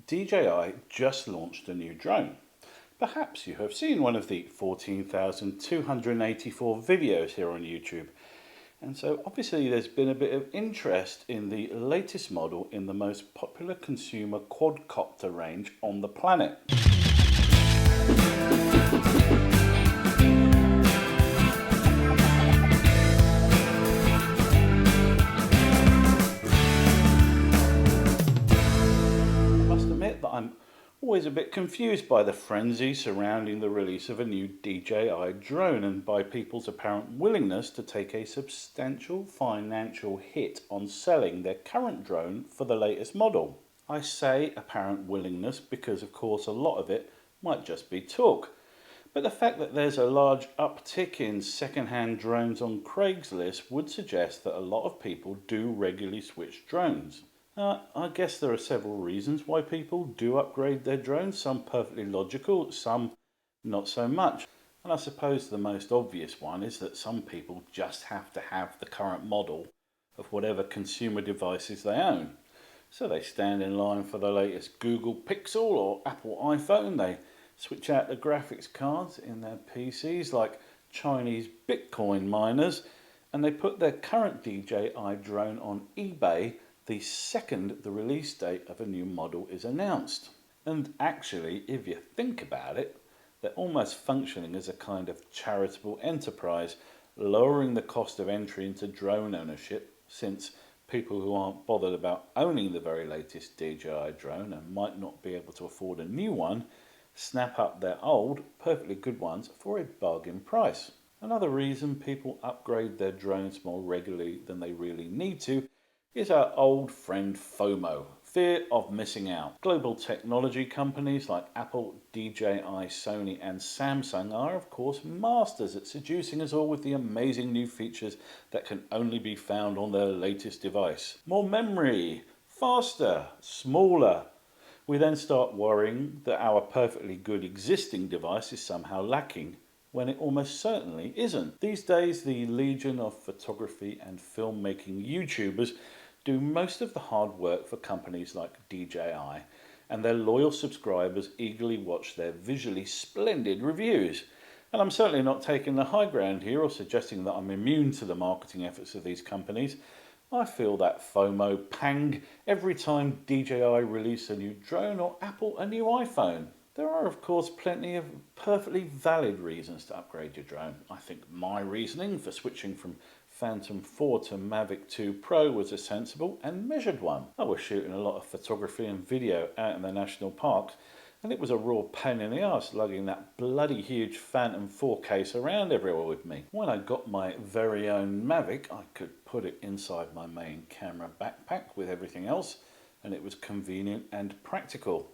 DJI just launched a new drone. Perhaps you have seen one of the 14,284 videos here on YouTube. And so obviously there's been a bit of interest in the latest model in the most popular consumer quadcopter range on the planet. I'm always a bit confused by the frenzy surrounding the release of a new DJI drone and by people's apparent willingness to take a substantial financial hit on selling their current drone for the latest model. I say apparent willingness because of course a lot of it might just be talk, but the fact that there's a large uptick in second-hand drones on Craigslist would suggest that a lot of people do regularly switch drones. I guess there are several reasons why people do upgrade their drones, some perfectly logical, some not so much. And I suppose the most obvious one is that some people just have to have the current model of whatever consumer devices they own. So they stand in line for the latest Google Pixel or Apple iPhone, they switch out the graphics cards in their PCs like Chinese Bitcoin miners, and they put their current DJI drone on eBay the second the release date of a new model is announced. And actually, if you think about it, they're almost functioning as a kind of charitable enterprise, lowering the cost of entry into drone ownership, since people who aren't bothered about owning the very latest DJI drone and might not be able to afford a new one, snap up their old, perfectly good ones for a bargain price. Another reason people upgrade their drones more regularly than they really need to is our old friend FOMO, fear of missing out. Global technology companies like Apple, DJI, Sony and Samsung are of course masters at seducing us all with the amazing new features that can only be found on their latest device. More memory, faster, smaller. We then start worrying that our perfectly good existing device is somehow lacking, when it almost certainly isn't. These days the legion of photography and filmmaking YouTubers do most of the hard work for companies like DJI, and their loyal subscribers eagerly watch their visually splendid reviews. And I'm certainly not taking the high ground here or suggesting that I'm immune to the marketing efforts of these companies. I feel that FOMO pang every time DJI release a new drone or Apple a new iPhone. There are of course plenty of perfectly valid reasons to upgrade your drone. I think my reasoning for switching from Phantom 4 to Mavic 2 Pro was a sensible and measured one. I was shooting a lot of photography and video out in the national parks, and it was a raw pain in the arse lugging that bloody huge Phantom 4 case around everywhere with me. When I got my very own Mavic, I could put it inside my main camera backpack with everything else, and it was convenient and practical.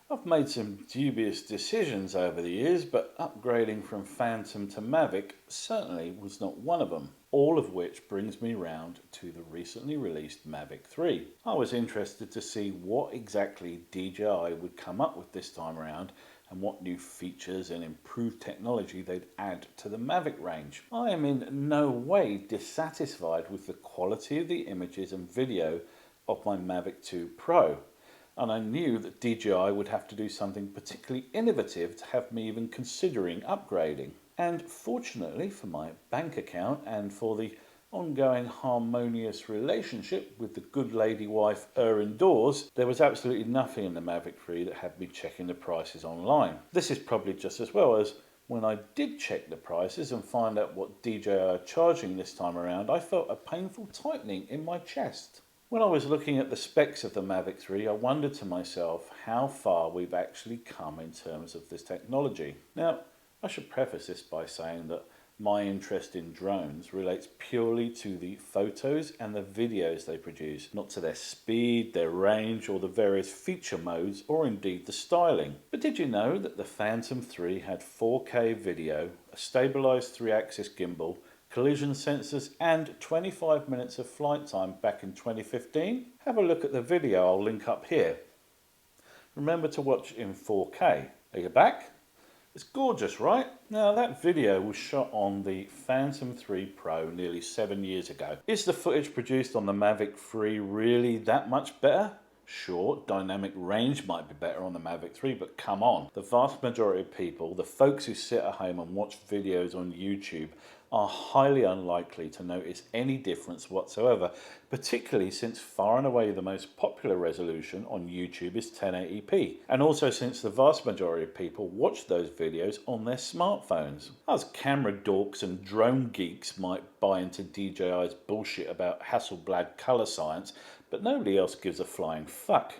I've made some dubious decisions over the years, but upgrading from Phantom to Mavic certainly was not one of them. All of which brings me round to the recently released Mavic 3. I was interested to see what exactly DJI would come up with this time around and what new features and improved technology they'd add to the Mavic range. I am in no way dissatisfied with the quality of the images and video of my Mavic 2 Pro. And I knew that DJI would have to do something particularly innovative to have me even considering upgrading. And fortunately for my bank account and for the ongoing harmonious relationship with the good lady wife indoors, there was absolutely nothing in the Mavic 3 that had me checking the prices online. This is probably just as well as when I did check the prices and find out what DJI are charging this time around, I felt a painful tightening in my chest. When I was looking at the specs of the Mavic 3, I wondered to myself how far we've actually come in terms of this technology. Now, I should preface this by saying that my interest in drones relates purely to the photos and the videos they produce, not to their speed, their range, or the various feature modes, or indeed the styling. But did you know that the Phantom 3 had 4K video, a stabilised 3-axis gimbal, collision sensors and 25 minutes of flight time back in 2015? Have a look at the video I'll link up here. Remember to watch in 4K. Are you back? It's gorgeous, right? Now that video was shot on the Phantom 3 Pro nearly 7 years ago. Is the footage produced on the Mavic 3 really that much better? Sure, dynamic range might be better on the Mavic 3, but come on. The vast majority of people, the folks who sit at home and watch videos on YouTube, are highly unlikely to notice any difference whatsoever, particularly since far and away the most popular resolution on YouTube is 1080p, and also since the vast majority of people watch those videos on their smartphones. Us camera dorks and drone geeks might buy into DJI's bullshit about Hasselblad colour science, but nobody else gives a flying fuck.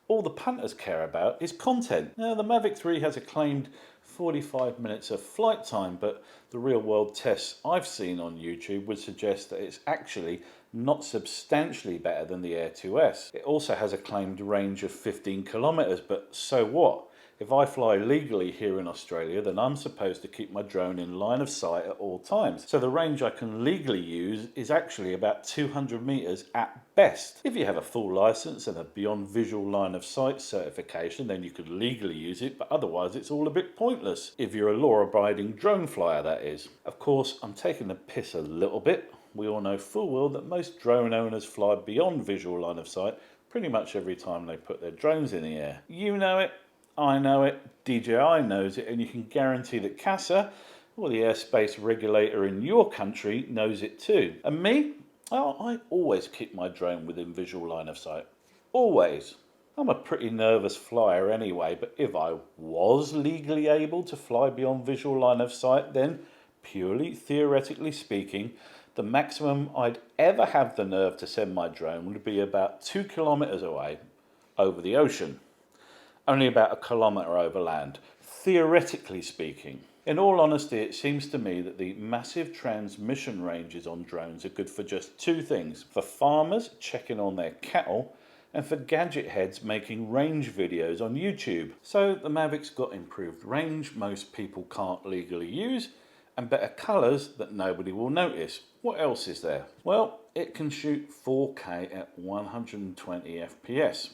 All the punters care about is content. Now, the Mavic 3 has a claimed 45 minutes of flight time, but the real world tests I've seen on YouTube would suggest that it's actually not substantially better than the Air 2S. It also has a claimed range of 15 kilometers, but so what? If I fly legally here in Australia, then I'm supposed to keep my drone in line of sight at all times. So the range I can legally use is actually about 200 meters at best. If you have a full license and a beyond visual line of sight certification, then you could legally use it, but otherwise it's all a bit pointless. If you're a law-abiding drone flyer, that is. Of course, I'm taking the piss a little bit. We all know full well that most drone owners fly beyond visual line of sight pretty much every time they put their drones in the air. You know it. I know it, DJI knows it, and you can guarantee that CASA, or the airspace regulator in your country, knows it too. And me? Well, I always keep my drone within visual line of sight. Always. I'm a pretty nervous flyer anyway, but if I was legally able to fly beyond visual line of sight, then, purely theoretically speaking, the maximum I'd ever have the nerve to send my drone would be about 2 kilometers away, over the ocean. Only about a kilometre over land, theoretically speaking. In all honesty, it seems to me that the massive transmission ranges on drones are good for just two things: for farmers checking on their cattle, and for gadget heads making range videos on YouTube. So the Mavic's got improved range most people can't legally use, and better colours that nobody will notice. What else is there? Well, it can shoot 4K at 120 FPS.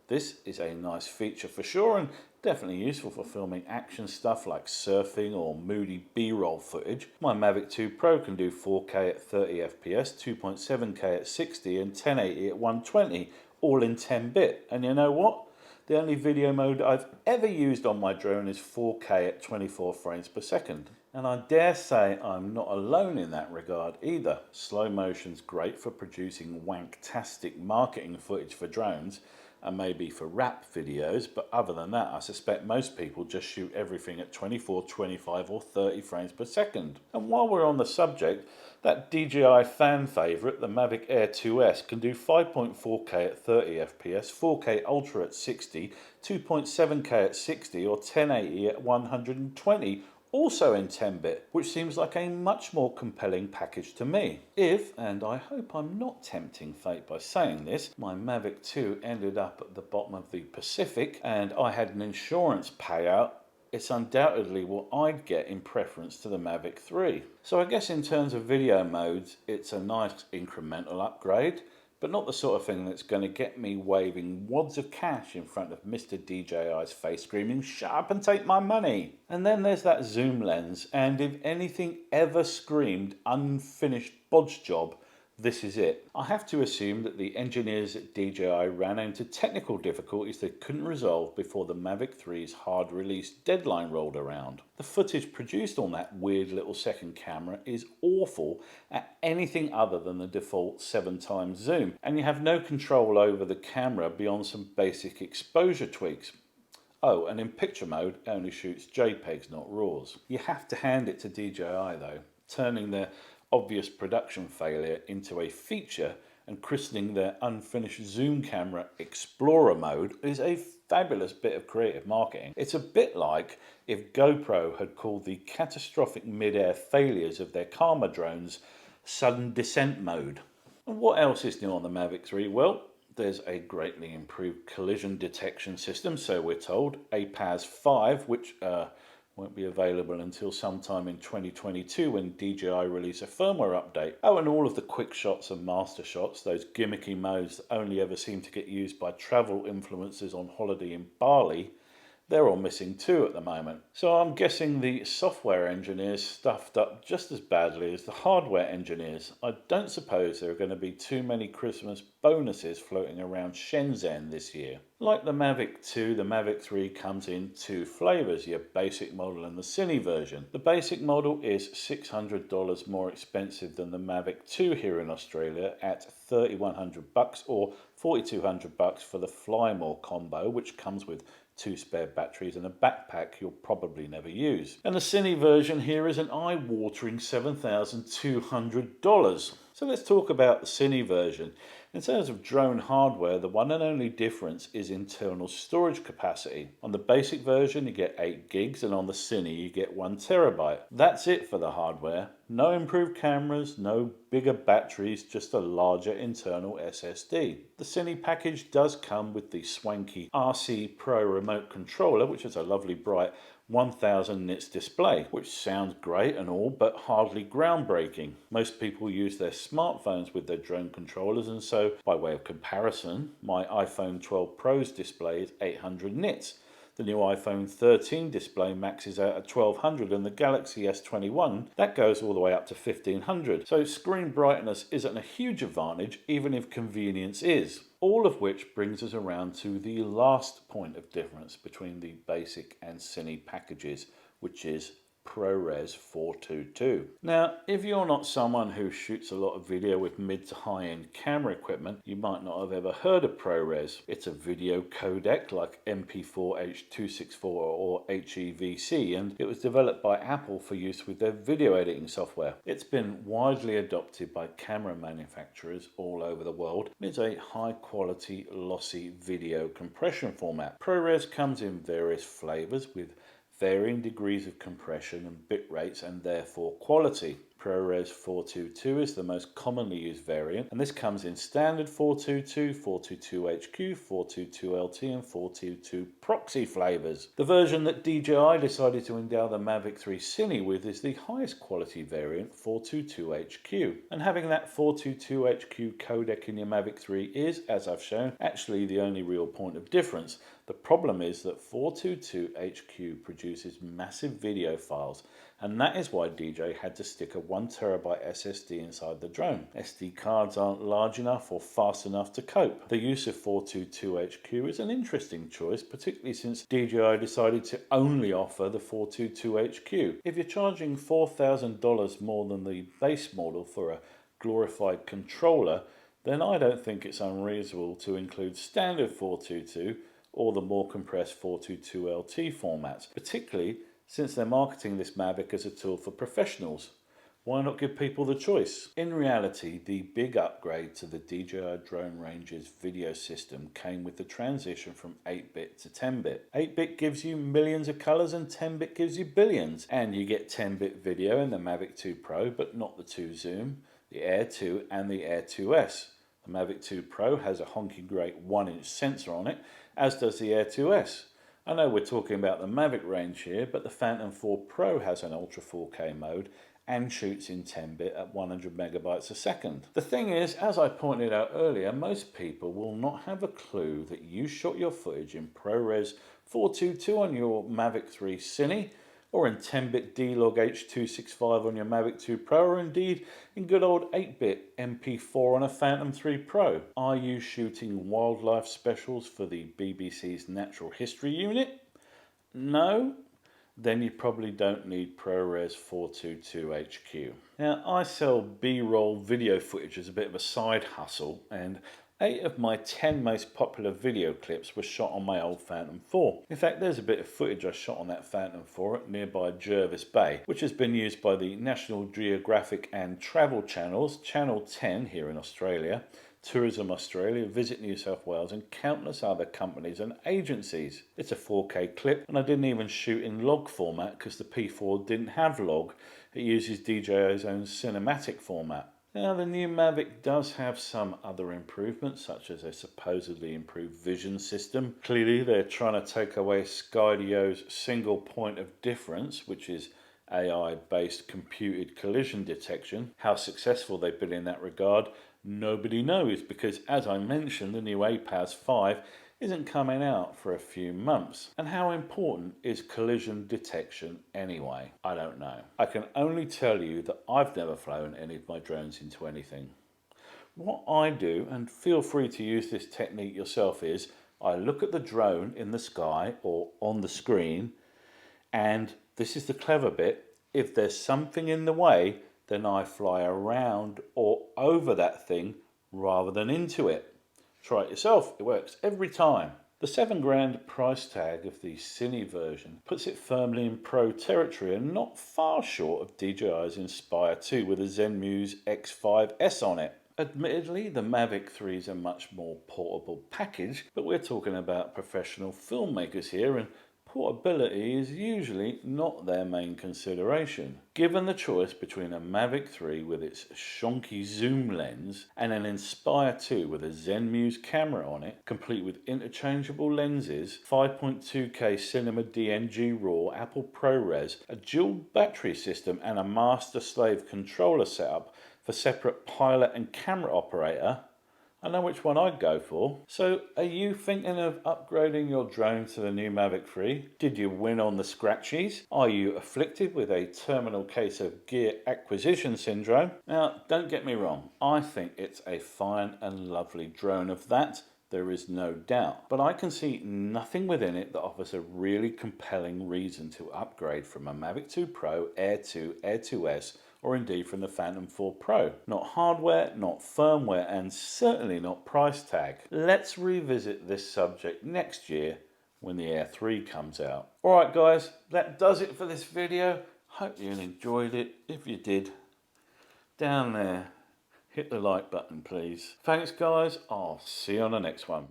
This is a nice feature for sure, and definitely useful for filming action stuff like surfing or moody B-roll footage. My Mavic 2 Pro can do 4K at 30 FPS, 2.7K at 60 and 1080 at 120, all in 10-bit. And you know what? The only video mode I've ever used on my drone is 4K at 24 frames per second. And I dare say I'm not alone in that regard either. Slow motion's great for producing wanktastic marketing footage for drones, and maybe for rap videos, but other than that, I suspect most people just shoot everything at 24, 25 or 30 frames per second. And while we're on the subject, that DJI fan favourite, the Mavic Air 2S, can do 5.4K at 30 FPS, 4K Ultra at 60, 2.7K at 60 or 1080 at 120, also in 10-bit, which seems like a much more compelling package to me. If, and I hope I'm not tempting fate by saying this, my Mavic 2 ended up at the bottom of the Pacific and I had an insurance payout, it's undoubtedly what I'd get in preference to the Mavic 3. So I guess in terms of video modes, it's a nice incremental upgrade, but not the sort of thing that's going to get me waving wads of cash in front of Mr. DJI's face screaming, "Shut up and take my money!" And then there's that zoom lens, and if anything ever screamed unfinished bodge job, this is it. I have to assume that the engineers at DJI ran into technical difficulties they couldn't resolve before the Mavic 3's hard release deadline rolled around. The footage produced on that weird little second camera is awful at anything other than the default 7x zoom, and you have no control over the camera beyond some basic exposure tweaks. Oh, and in picture mode, it only shoots JPEGs, not RAWs. You have to hand it to DJI though, turning their obvious production failure into a feature and christening their unfinished zoom camera Explorer mode is a fabulous bit of creative marketing. It's a bit like if GoPro had called the catastrophic mid-air failures of their Karma drones sudden descent mode. And what else is new on the Mavic 3? Well, there's a greatly improved collision detection system, so we're told, APAS 5, which won't be available until sometime in 2022 when DJI release a firmware update. Oh, and all of the quick shots and master shots, those gimmicky modes that only ever seem to get used by travel influencers on holiday in Bali, They're all missing too at the moment. So I'm guessing the software engineers stuffed up just as badly as the hardware engineers. I don't suppose there are going to be too many Christmas bonuses floating around Shenzhen this year. Like the Mavic 2, the Mavic 3 comes in two flavours, your basic model and the Cine version. The basic model is $600 more expensive than the Mavic 2 here in Australia at $3,100 or $4,200 for the Fly More combo, which comes with two spare batteries and a backpack you'll probably never use. And the Cine version here is an eye-watering $7,200. So let's talk about the Cine version. In terms of drone hardware, the one and only difference is internal storage capacity. On the basic version you get 8 gigs and on the Cine you get 1 terabyte. That's it for the hardware. No improved cameras, no bigger batteries, just a larger internal SSD. The Cine package does come with the swanky RC Pro remote controller, which is a lovely bright 1000 nits display, which sounds great and all, but hardly groundbreaking. Most people use their smartphones with their drone controllers, and so by way of comparison, my iPhone 12 Pro's display is 800 nits. The new iPhone 13 display maxes out at 1200 and the Galaxy S21, that goes all the way up to 1500. So screen brightness isn't a huge advantage, even if convenience is. All of which brings us around to the last point of difference between the basic and Cine packages, which is ProRes 422. Now, if you're not someone who shoots a lot of video with mid to high-end camera equipment, you might not have ever heard of ProRes. It's a video codec like MP4, H.264 or HEVC, and it was developed by Apple for use with their video editing software. It's been widely adopted by camera manufacturers all over the world. It's a high-quality, lossy video compression format. ProRes comes in various flavors with varying degrees of compression and bit rates and therefore quality. ProRes 422 is the most commonly used variant, and this comes in standard 422, 422HQ, 422LT and 422 proxy flavors. The version that DJI decided to endow the Mavic 3 Cine with is the highest quality variant, 422HQ. And having that 422HQ codec in your Mavic 3 is, as I've shown, actually the only real point of difference. The problem is that 422HQ produces massive video files, and that is why DJI had to stick a 1 terabyte SSD inside the drone. SD cards aren't large enough or fast enough to cope. The use of 422HQ is an interesting choice, particularly since DJI decided to only offer the 422HQ. If you're charging $4,000 more than the base model for a glorified controller, then I don't think it's unreasonable to include standard 422 or the more compressed 422LT formats, particularly since they're marketing this Mavic as a tool for professionals. Why not give people the choice? In reality, the big upgrade to the DJI Drone Range's video system came with the transition from 8-bit to 10-bit. 8-bit gives you millions of colours and 10-bit gives you billions. And you get 10-bit video in the Mavic 2 Pro, but not the 2 Zoom, the Air 2 and the Air 2S. The Mavic 2 Pro has a honking great 1-inch sensor on it, as does the Air 2S. I know we're talking about the Mavic range here, but the Phantom 4 Pro has an Ultra 4K mode and shoots in 10-bit at 100 megabytes a second. The thing is, as I pointed out earlier, most people will not have a clue that you shot your footage in ProRes 422 on your Mavic 3 Cine, or in 10-bit D-Log H.265 on your Mavic 2 Pro, or indeed in good old 8-bit MP4 on a Phantom 3 Pro. Are you shooting wildlife specials for the BBC's Natural History Unit? No? Then you probably don't need ProRes 422HQ. Now, I sell B-roll video footage as a bit of a side hustle, and 8 of my 10 most popular video clips were shot on my old Phantom 4. In fact, there's a bit of footage I shot on that Phantom 4 at nearby Jervis Bay, which has been used by the National Geographic and Travel channels, Channel 10 here in Australia, Tourism Australia, Visit New South Wales and countless other companies and agencies. It's a 4K clip, and I didn't even shoot in log format because the P4 didn't have log. It uses DJI's own cinematic format. Now, the new Mavic does have some other improvements, such as a supposedly improved vision system. Clearly, they're trying to take away Skydio's single point of difference, which is AI-based computed collision detection. How successful they've been in that regard, nobody knows, because as I mentioned, the new APAS 5 isn't coming out for a few months. And how important is collision detection anyway? I don't know. I can only tell you that I've never flown any of my drones into anything. What I do, and feel free to use this technique yourself, is I look at the drone in the sky or on the screen, and this is the clever bit, if there's something in the way, then I fly around or over that thing rather than into it. Try it yourself, it works every time. The £7,000 price tag of the Cine version puts it firmly in pro territory and not far short of DJI's Inspire 2 with a Zenmuse X5S on it. Admittedly, the Mavic 3 is a much more portable package, but we're talking about professional filmmakers here, and portability is usually not their main consideration. Given the choice between a Mavic 3 with its shonky zoom lens and an Inspire 2 with a Zenmuse camera on it, complete with interchangeable lenses, 5.2K Cinema DNG RAW, Apple ProRes, a dual battery system and a master-slave controller setup for separate pilot and camera operator, I know which one I'd go for. So, are you thinking of upgrading your drone to the new Mavic 3? Did you win on the scratchies? Are you afflicted with a terminal case of gear acquisition syndrome? Now, don't get me wrong, I think it's a fine and lovely drone, of that there is no doubt. But I can see nothing within it that offers a really compelling reason to upgrade from a Mavic 2 Pro, Air 2, Air 2S, or indeed from the Phantom 4 Pro. Not hardware, not firmware, and certainly not price tag. Let's revisit this subject next year when the Air 3 comes out. Alright guys, that does it for this video. Hope you enjoyed it. If you did, down there, hit the like button please. Thanks guys, I'll see you on the next one.